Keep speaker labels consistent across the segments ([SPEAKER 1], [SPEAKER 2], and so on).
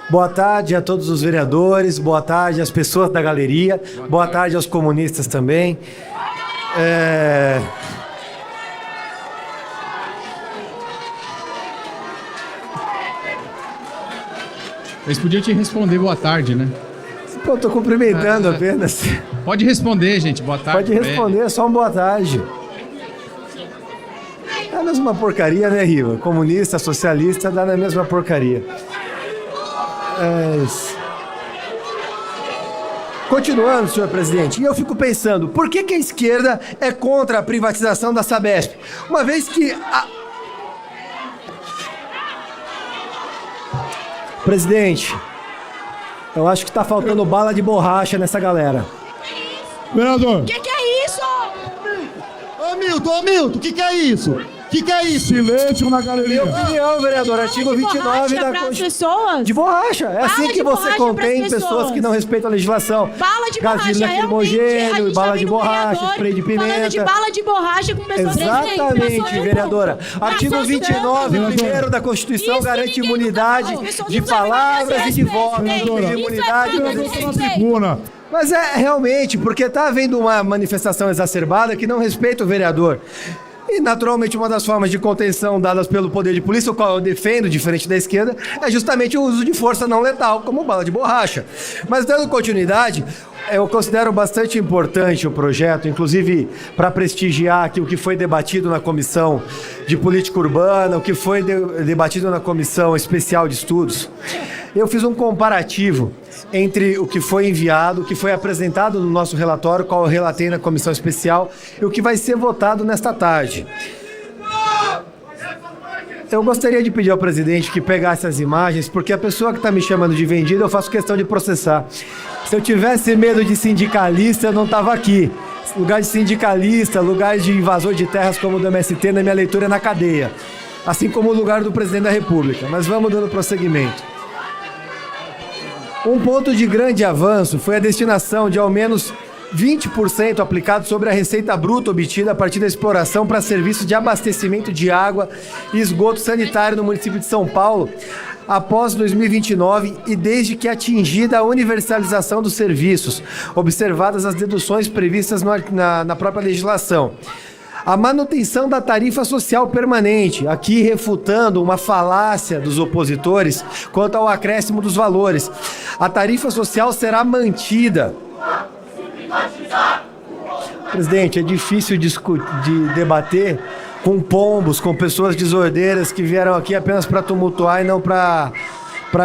[SPEAKER 1] Boa tarde a todos os vereadores, boa tarde às pessoas da galeria, boa tarde aos comunistas também.
[SPEAKER 2] Eles podiam te responder boa tarde, né?
[SPEAKER 1] Pô, eu tô cumprimentando apenas.
[SPEAKER 2] Pode responder, gente. Boa tarde.
[SPEAKER 1] Pode responder, só um boa tarde. É a mesma porcaria, né, Riva? Comunista, socialista, dá na mesma porcaria. Continuando, senhor presidente, e eu fico pensando, por que a esquerda é contra a privatização da Sabesp? Uma vez que Presidente, eu acho que tá faltando bala de borracha nessa galera.
[SPEAKER 3] Vereador.
[SPEAKER 4] O que é isso?
[SPEAKER 3] Ô Milton, o que é isso? O que é isso? Silêncio na galeria.
[SPEAKER 1] Minha opinião, vereador, artigo 29 da Constituição. De borracha. É assim que você contém pessoas que não respeitam a legislação.
[SPEAKER 4] Bala de
[SPEAKER 1] borracha,
[SPEAKER 4] realmente.
[SPEAKER 1] Lacrimogêneo, bala de borracha, spray de pimenta.
[SPEAKER 4] Falando de bala de borracha com pessoas...
[SPEAKER 1] Exatamente, vereadora. Artigo 29, primeiro da Constituição, garante imunidade de palavras e de voto. Imunidade
[SPEAKER 3] na tribuna.
[SPEAKER 1] Mas é realmente, porque tá havendo uma manifestação exacerbada que não respeita o vereador. E, naturalmente, uma das formas de contenção dadas pelo poder de polícia, o qual eu defendo, diferente da esquerda, é justamente o uso de força não letal, como bala de borracha. Mas, dando continuidade, eu considero bastante importante o projeto, inclusive para prestigiar aqui o que foi debatido na Comissão de Política Urbana, o que foi debatido na Comissão Especial de Estudos. Eu fiz um comparativo entre o que foi enviado, o que foi apresentado no nosso relatório, qual eu relatei na Comissão Especial, e o que vai ser votado nesta tarde. Eu gostaria de pedir ao presidente que pegasse as imagens, porque a pessoa que está me chamando de vendido, eu faço questão de processar. Se eu tivesse medo de sindicalista, eu não estava aqui. Lugar de sindicalista, lugar de invasor de terras como o do MST, na minha leitura é na cadeia. Assim como o lugar do presidente da República. Mas vamos dando prosseguimento. Um ponto de grande avanço foi a destinação de ao menos 20% aplicado sobre a receita bruta obtida a partir da exploração para serviços de abastecimento de água e esgoto sanitário no município de São Paulo após 2029 e desde que atingida a universalização dos serviços, observadas as deduções previstas na própria legislação. A manutenção da tarifa social permanente, aqui refutando uma falácia dos opositores quanto ao acréscimo dos valores. A tarifa social será mantida. Presidente, é difícil de debater com pombos, com pessoas desordeiras que vieram aqui apenas para tumultuar e não para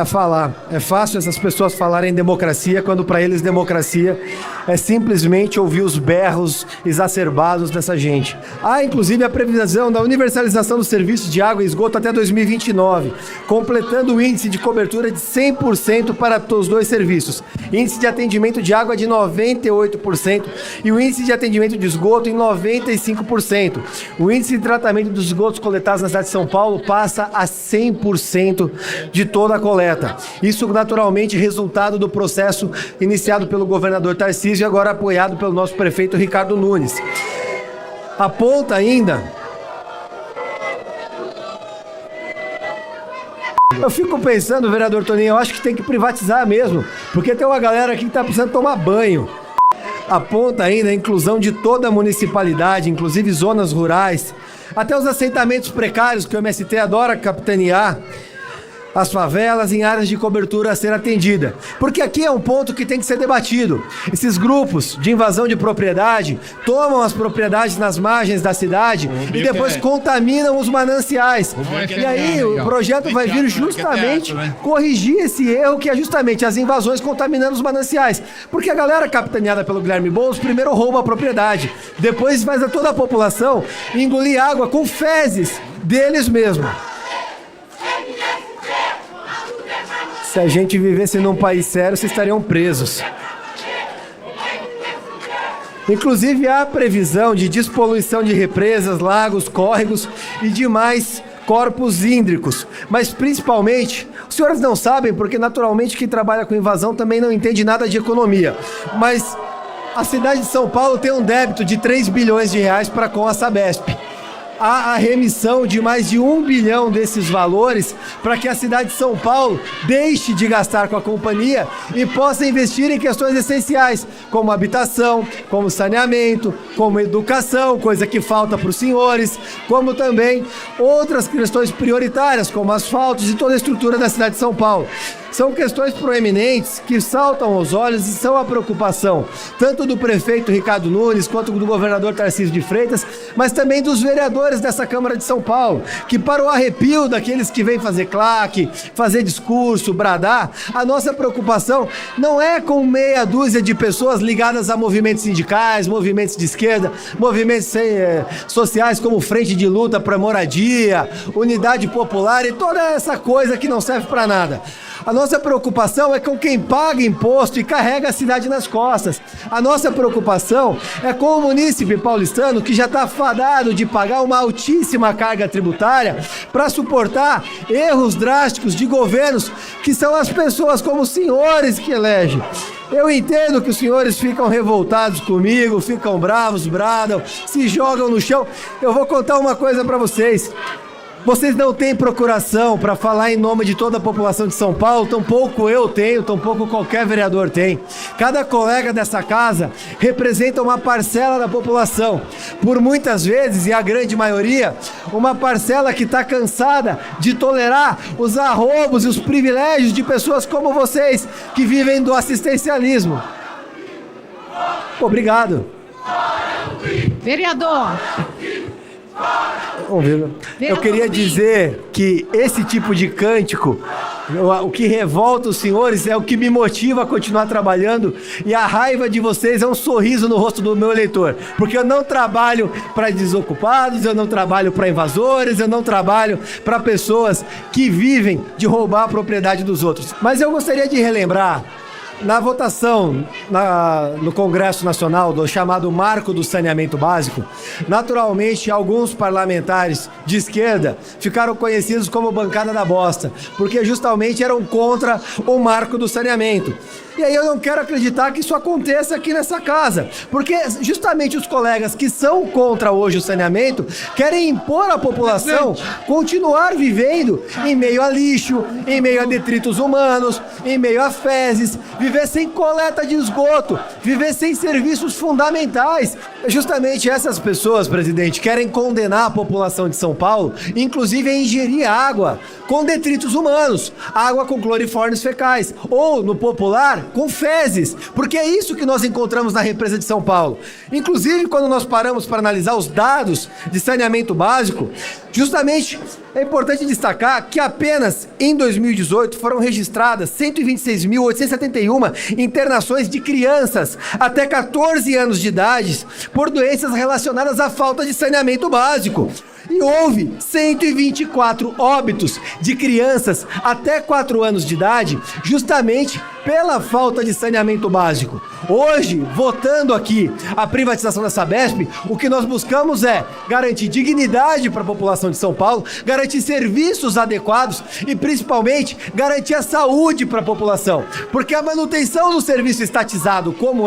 [SPEAKER 1] falar. É fácil essas pessoas falarem democracia, quando para eles democracia é simplesmente ouvir os berros exacerbados dessa gente. Há, inclusive, a previsão da universalização dos serviços de água e esgoto até 2029, completando o índice de cobertura de 100% para os dois serviços. Índice de atendimento de água de 98% e o índice de atendimento de esgoto em 95%. O índice de tratamento dos esgotos coletados na cidade de São Paulo passa a 100% de toda a coleta. Isso, naturalmente, resultado do processo iniciado pelo governador Tarcísio e agora apoiado pelo nosso prefeito Ricardo Nunes. Aponta ainda... Eu fico pensando, vereador Toninho, eu acho que tem que privatizar mesmo, porque tem uma galera aqui que está precisando tomar banho. Aponta ainda a inclusão de toda a municipalidade, inclusive zonas rurais, até os assentamentos precários que o MST adora capitanear, as favelas em áreas de cobertura a ser atendida. Porque aqui é um ponto que tem que ser debatido. Esses grupos de invasão de propriedade tomam as propriedades nas margens da cidade e depois contaminam os mananciais. E aí o projeto vai vir justamente corrigir esse erro, que é justamente as invasões contaminando os mananciais. Porque a galera capitaneada pelo Guilherme Boulos primeiro rouba a propriedade, depois faz a toda a população engolir água com fezes deles mesmos. Se a gente vivesse num país sério, vocês estariam presos. Inclusive, há previsão de despoluição de represas, lagos, córregos e demais corpos hídricos. Mas, principalmente, os senhores não sabem, porque naturalmente quem trabalha com invasão também não entende nada de economia. Mas a cidade de São Paulo tem um débito de 3 bilhões de reais para com a Sabesp. a remissão de mais de 1 bilhão desses valores para que a cidade de São Paulo deixe de gastar com a companhia e possa investir em questões essenciais, como habitação, como saneamento, como educação, coisa que falta para os senhores, como também outras questões prioritárias, como asfaltos e toda a estrutura da cidade de São Paulo. São questões proeminentes que saltam aos olhos e são a preocupação tanto do prefeito Ricardo Nunes quanto do governador Tarcísio de Freitas, mas também dos vereadores dessa Câmara de São Paulo, que para o arrepio daqueles que vêm fazer claque, fazer discurso, bradar, a nossa preocupação não é com meia dúzia de pessoas ligadas a movimentos sindicais, movimentos de esquerda, movimentos sociais como Frente de Luta para Moradia, Unidade Popular e toda essa coisa que não serve para nada. A nossa preocupação é com quem paga imposto e carrega a cidade nas costas. A nossa preocupação é com o munícipe paulistano que já está fadado de pagar uma altíssima carga tributária para suportar erros drásticos de governos que são as pessoas como os senhores que elegem. Eu entendo que os senhores ficam revoltados comigo, ficam bravos, bradam, se jogam no chão. Eu vou contar uma coisa para vocês. Vocês não têm procuração para falar em nome de toda a população de São Paulo, tampouco eu tenho, tampouco qualquer vereador tem. Cada colega dessa casa representa uma parcela da população. Por muitas vezes, e a grande maioria, uma parcela que está cansada de tolerar os arroubos e os privilégios de pessoas como vocês, que vivem do assistencialismo. Obrigado.
[SPEAKER 4] Vereador.
[SPEAKER 1] Eu queria dizer que esse tipo de cântico, o que revolta os senhores é o que me motiva a continuar trabalhando, e a raiva de vocês é um sorriso no rosto do meu eleitor, porque eu não trabalho para desocupados, eu não trabalho para invasores, eu não trabalho para pessoas que vivem de roubar a propriedade dos outros. Mas eu gostaria de relembrar, na votação no Congresso Nacional do chamado Marco do Saneamento Básico, naturalmente alguns parlamentares de esquerda ficaram conhecidos como bancada da bosta, porque justamente eram contra o Marco do Saneamento. E aí eu não quero acreditar que isso aconteça aqui nessa casa, porque justamente os colegas que são contra hoje o saneamento querem impor à população continuar vivendo em meio a lixo, em meio a detritos humanos, em meio a fezes, viver sem coleta de esgoto, viver sem serviços fundamentais. Justamente essas pessoas, presidente, querem condenar a população de São Paulo, inclusive a ingerir água com detritos humanos, água com cloriformes fecais, ou, no popular, com fezes, porque é isso que nós encontramos na represa de São Paulo. Inclusive, quando nós paramos para analisar os dados de saneamento básico, justamente é importante destacar que apenas em 2018 foram registradas 126.871 internações de crianças até 14 anos de idade por doenças relacionadas à falta de saneamento básico. E houve 124 óbitos de crianças até 4 anos de idade, justamente pela falta de saneamento básico. Hoje, votando aqui a privatização da Sabesp, o que nós buscamos é garantir dignidade para a população de São Paulo, garantir serviços adequados e, principalmente, garantir a saúde para a população. Porque a manutenção do serviço estatizado, como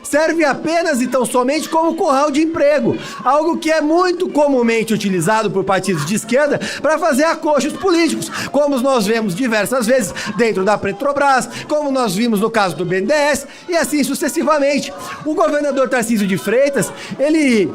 [SPEAKER 1] serve apenas e tão somente como curral de emprego, algo que é muito comumente utilizado por partidos de esquerda para fazer acochos políticos, como nós vemos diversas vezes dentro da Petrobras, como nós vimos no caso do BNDES e assim sucessivamente. O governador Tarcísio de Freitas, ele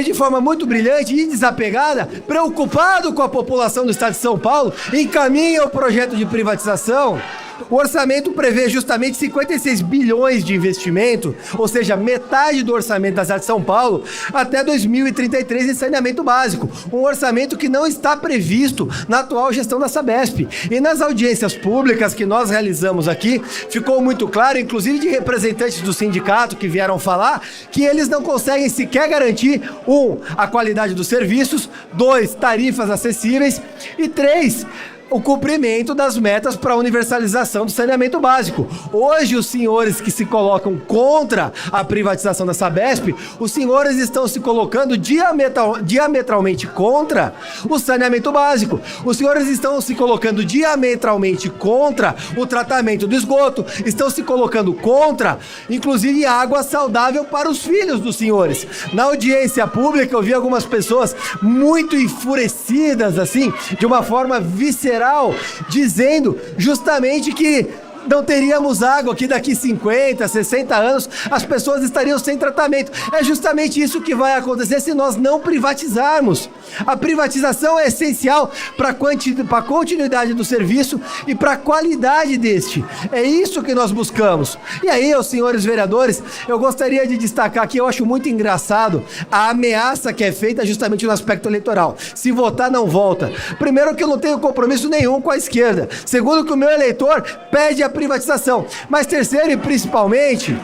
[SPEAKER 1] de forma muito brilhante e desapegada, preocupado com a população do estado de São Paulo, encaminha o projeto de privatização. O orçamento prevê justamente 56 bilhões de investimento, ou seja, metade do orçamento da cidade de São Paulo, até 2033 em saneamento básico. Um orçamento que não está previsto na atual gestão da Sabesp. E nas audiências públicas que nós realizamos aqui, ficou muito claro, inclusive de representantes do sindicato que vieram falar, que eles não conseguem sequer garantir, 1, a qualidade dos serviços, 2, tarifas acessíveis e 3, o cumprimento das metas para a universalização do saneamento básico. Hoje, os senhores que se colocam contra a privatização da Sabesp, os senhores estão se colocando diametralmente contra o saneamento básico. Os senhores estão se colocando diametralmente contra o tratamento do esgoto, estão se colocando contra, inclusive, água saudável para os filhos dos senhores. Na audiência pública, eu vi algumas pessoas muito enfurecidas, assim, de uma forma visceral, dizendo justamente que não teríamos água, que daqui 50, 60 anos as pessoas estariam sem tratamento. É justamente isso que vai acontecer se nós não privatizarmos. A privatização é essencial para a continuidade do serviço e para a qualidade deste. É isso que nós buscamos. E aí, os senhores vereadores, eu gostaria de destacar que eu acho muito engraçado a ameaça que é feita justamente no aspecto eleitoral. Se votar, não volta. Primeiro, que eu não tenho compromisso nenhum com a esquerda. Segundo, que o meu eleitor pede a privatização. Mas terceiro e principalmente,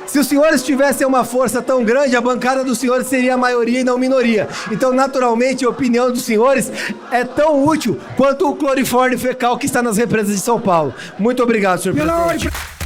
[SPEAKER 1] se os senhores tivessem uma força tão grande, a bancada dos senhores seria a maioria e não minoria. Então, naturalmente, a opinião dos senhores é tão útil quanto o clorifórmio fecal que está nas represas de São Paulo. Muito obrigado, senhor presidente.